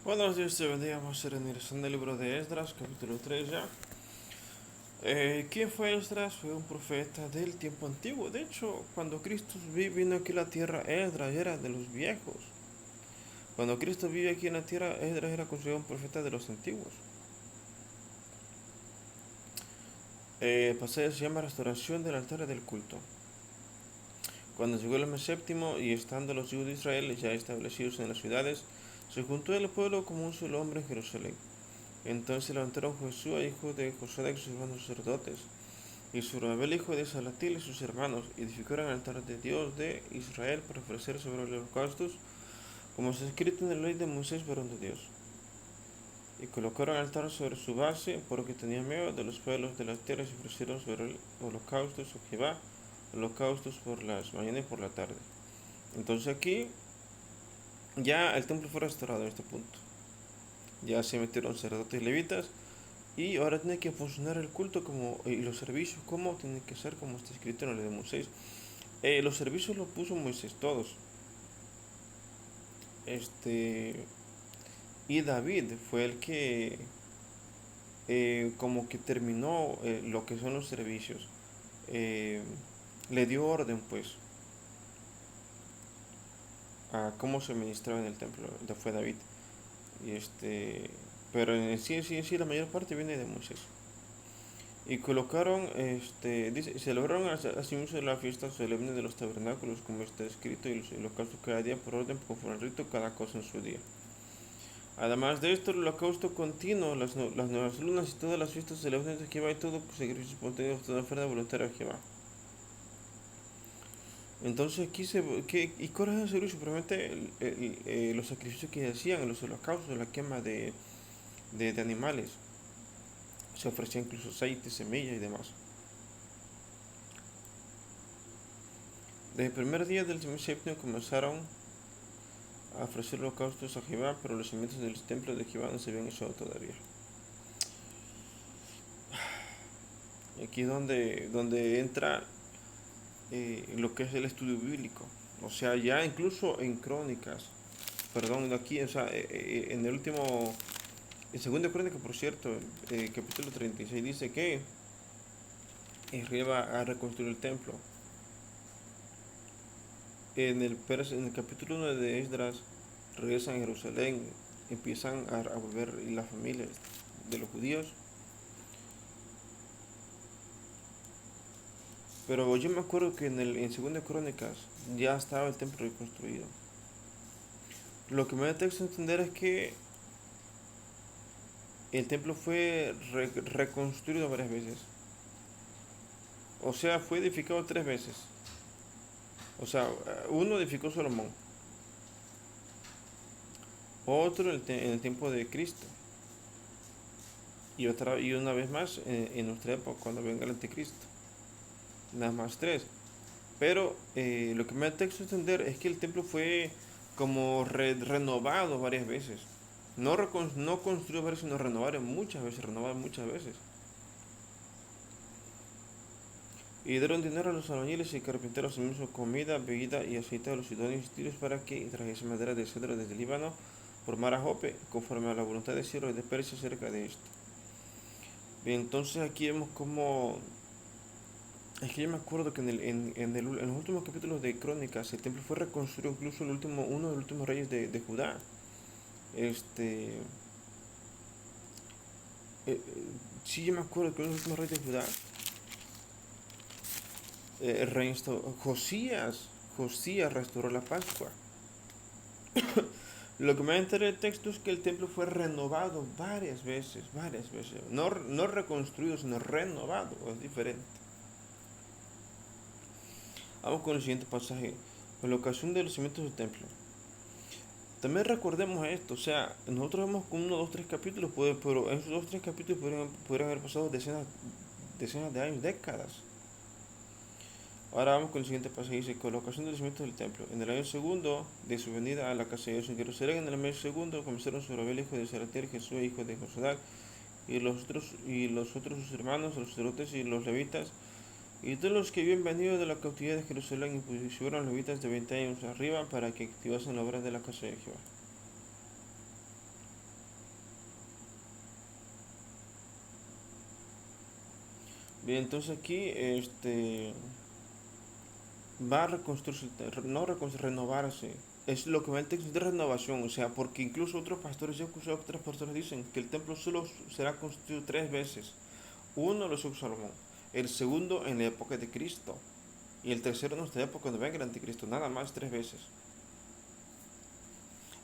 Buenos días, te bendiga. Vamos a ir en el libro de Esdras, capítulo 3 ya. ¿Quién fue Esdras? Fue un profeta del tiempo antiguo. De hecho, cuando Cristo vino aquí a la tierra, Esdras era de los viejos. Cuando Cristo vive aquí en la tierra, Esdras era considerado un profeta de los antiguos. El pasaje se llama Restauración del altar del culto. Cuando llegó el mes séptimo y estando los hijos de Israel ya establecidos en las ciudades, se juntó el pueblo como un solo hombre en Jerusalén. Entonces levantaron Josué, hijo de José, y sus hermanos sacerdotes, y Zorobabel, hijo de Salatil, y sus hermanos, edificaron el altar de Dios de Israel para ofrecer sobre los holocaustos, como está escrito en la ley de Moisés, varón de Dios. Y colocaron el altar sobre su base, porque tenían miedo de los pueblos de las tierras, y ofrecieron sobre el holocaustos a Jehová, holocaustos por las mañanas y por la tarde. Entonces aquí ya el templo fue restaurado en este punto. Ya se metieron sacerdotes y levitas, y ahora tiene que funcionar el culto como, y los servicios como tienen que ser como está escrito en la ley de Moisés. Los servicios los puso Moisés todos. Este, y David fue el que como que terminó lo que son los servicios. Eh, Le dio orden pues a cómo se ministraba en el templo. Fue David. Y pero en sí la mayor parte viene de Moisés. Y colocaron, dice, celebraron asimismo la fiesta solemne de los tabernáculos, como está escrito, y los holocaustos cada día por orden, conforme al rito, cada cosa en su día. Además de esto, el holocausto continuo, las nuevas lunas y todas las fiestas solemnes de Jehová y todo sacrificio espontáneo, toda ofrenda voluntaria a Jehová. Entonces aquí ¿y cuál es el servicio? Probablemente los sacrificios que hacían, los holocaustos, la quema de animales. Se ofrecía incluso aceite, semillas y demás. Desde el primer día del mes séptimo comenzaron a ofrecer holocaustos a Jehová, pero los cimientos del templo de Jehová no se habían echado todavía. Aquí es donde entra lo que es el estudio bíblico. O sea, ya incluso en Crónicas, perdón, aquí, o sea, en el último, en segunda Crónica, por cierto, capítulo 36, dice que Israel va a reconstruir el templo. En el capítulo 1 de Esdras, regresan a Jerusalén, empiezan a volver las familias de los judíos. Pero yo me acuerdo que en Segunda Crónicas ya estaba el templo reconstruido. Lo que me da texto a entender es que el templo fue reconstruido varias veces. O sea, fue edificado tres veces. O sea, uno edificó Salomón, otro en el tiempo de Cristo, y una vez más en nuestra época, cuando venga el anticristo. Nada más tres. Pero lo que me da texto a entender es que el templo fue como renovado varias veces. No construido varias, sino renovado muchas veces. Y dieron dinero a los albañiles y carpinteros, mismo comida, bebida y aceite a los idóneos y tiros para que trajese madera de cedro desde el Líbano por mar a Jope, conforme a la voluntad de Ciro y de Persia acerca de esto. Bien, entonces aquí vemos como... Es que yo me acuerdo que en los últimos capítulos de Crónicas el templo fue reconstruido, incluso uno de los últimos reyes de Judá. Este... sí, yo me acuerdo que uno de los últimos reyes de Judá Josías restauró la Pascua. Lo que me enteré del texto es que el templo fue renovado varias veces, varias veces. No reconstruido, sino renovado, es diferente. Vamos con el siguiente pasaje. En la ocasión de los cimientos del templo. También recordemos esto, o sea, nosotros vemos con uno, dos, tres capítulos, pero en esos dos, tres capítulos podrían haber pasado decenas de años, décadas. Ahora vamos con el siguiente pasaje. Dice: colocación de los cimientos del templo. En el año segundo de su venida a la casa de Dios en Jerusalén, en el mes segundo, comenzaron Zorobabel, hijo de Salatiel, Jesús, hijo de Josadak, y los otros sus hermanos, los sacerdotes y los levitas, y todos los que habían venido de la cautividad de Jerusalén, y pusieron levitas de 20 años arriba para que activasen la obra de la casa de Jehová. Bien, entonces aquí va a reconstruirse, no reconstruirse, renovarse. Es lo que va el texto de renovación, o sea, porque incluso otros pastores, yo escuché otros pastores dicen que el templo solo será construido 3 veces. Uno lo hizo Salomón, el segundo en la época de Cristo y el tercero en nuestra época cuando venga el anticristo, nada más 3 veces.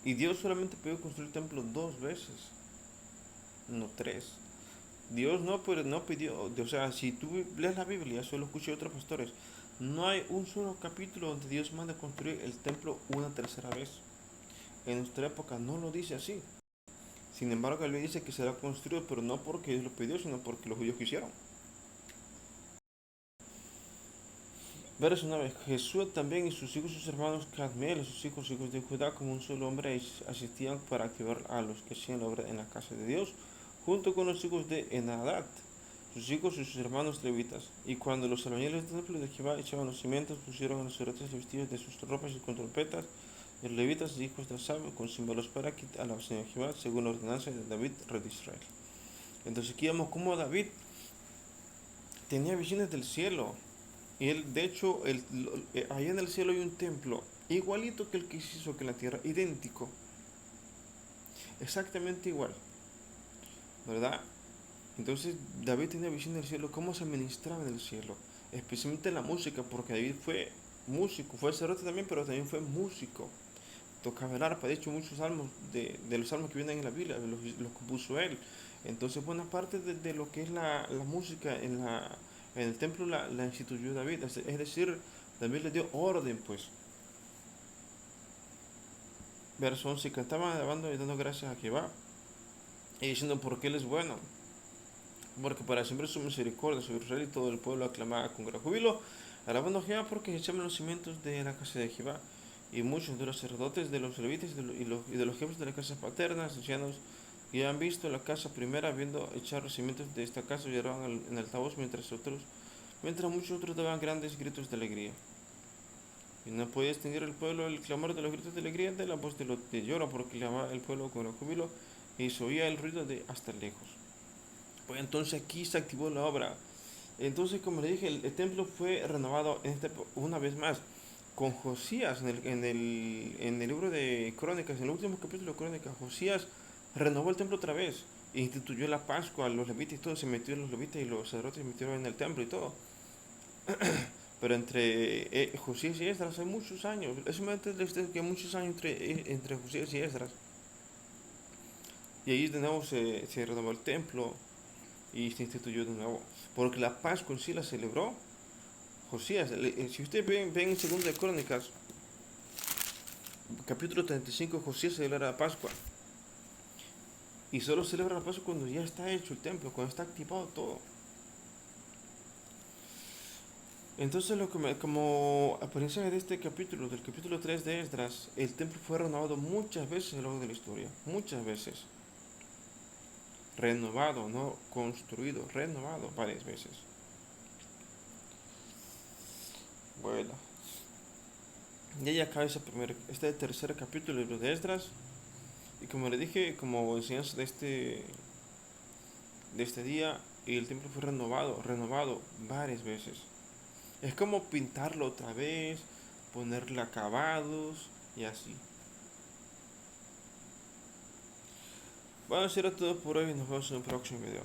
Y Dios solamente pudo construir el templo 2 veces, no tres. Dios no pidió, o sea, si tú lees la Biblia, eso lo escuché otros pastores, no hay un solo capítulo donde Dios manda construir el templo una tercera vez. En nuestra época no lo dice así. Sin embargo, él dice que será construido, pero no porque Dios lo pidió, sino porque los judíos quisieron. Verso 9. Jesús también y sus hijos, sus hermanos Cadmiel, sus hijos de Judá, como un solo hombre, asistían para activar a los que hacían la obra en la casa de Dios, junto con los hijos de Enadat, sus hijos y sus hermanos levitas. Y cuando los albañiles del templo de Jehová echaban los cimientos, pusieron a los sacerdotes vestidos de sus ropas y con trompetas, y los levitas, hijos de Asaf, con símbolos para que alabasen a Jehová, según la ordenanza de David, rey de Israel. Entonces aquí vemos cómo David tenía visiones del cielo. Y él, de hecho, allá en el cielo hay un templo igualito que el que se hizo aquí en la tierra, idéntico, exactamente igual, ¿verdad? Entonces David tenía visión del cielo, cómo se ministraba en el cielo, especialmente en la música, porque David fue músico, fue sacerdote también, pero también fue músico. Tocaba el arpa, de hecho muchos salmos, de los salmos que vienen en la Biblia, los compuso él. Entonces buena parte de lo que es la música en el templo la instituyó David, es decir, David le dio orden pues. Verso 11, cantaban alabando y dando gracias a Jehová y diciendo porque él es bueno, porque para siempre su misericordia sobre Israel y todo el pueblo aclamaba con gran júbilo, alabando a Jehová porque echaban los cimientos de la casa de Jehová. Y muchos de los sacerdotes, de los levitas y de los jefes de las casas paternas, ancianos, que han visto la casa primera, viendo echar los cimientos de esta casa, lloraban en altavoz, mientras muchos otros daban grandes gritos de alegría. Y no podía extinguir el pueblo el clamor de los gritos de alegría de la voz de lloro, porque clamaba el pueblo con el júbilo y se oía el ruido de hasta lejos. Pues entonces aquí se activó la obra. Entonces, como le dije, el templo fue renovado una vez más con Josías en el libro de Crónicas, en el último capítulo de Crónicas. Josías renovó el templo otra vez, e instituyó la Pascua, los levitas y todo, se metieron los levitas y los sacerdotes se metieron en el templo y todo. Pero entre Josías y Esdras hay muchos años. Eso me entiende que hay muchos años entre Josías y Esdras. Y ahí de nuevo se renovó el templo y se instituyó de nuevo. Porque la Pascua en sí la celebró Josías. Si ustedes ven en 2 de Crónicas, capítulo 35, Josías celebra la Pascua. Y solo celebra la Pascua cuando ya está hecho el templo, cuando está activado todo. Entonces, como apariencia de este capítulo, del capítulo 3 de Esdras, el templo fue renovado muchas veces a lo largo de la historia. Muchas veces. Renovado, no construido, renovado varias veces. Bueno, y ahí acaba este tercer capítulo del libro de Esdras. Y como le dije, como enseñanza de este día, el templo fue renovado varias veces. Es como pintarlo otra vez, ponerle acabados y así. Bueno, eso era todo por hoy. Nos vemos en un próximo video.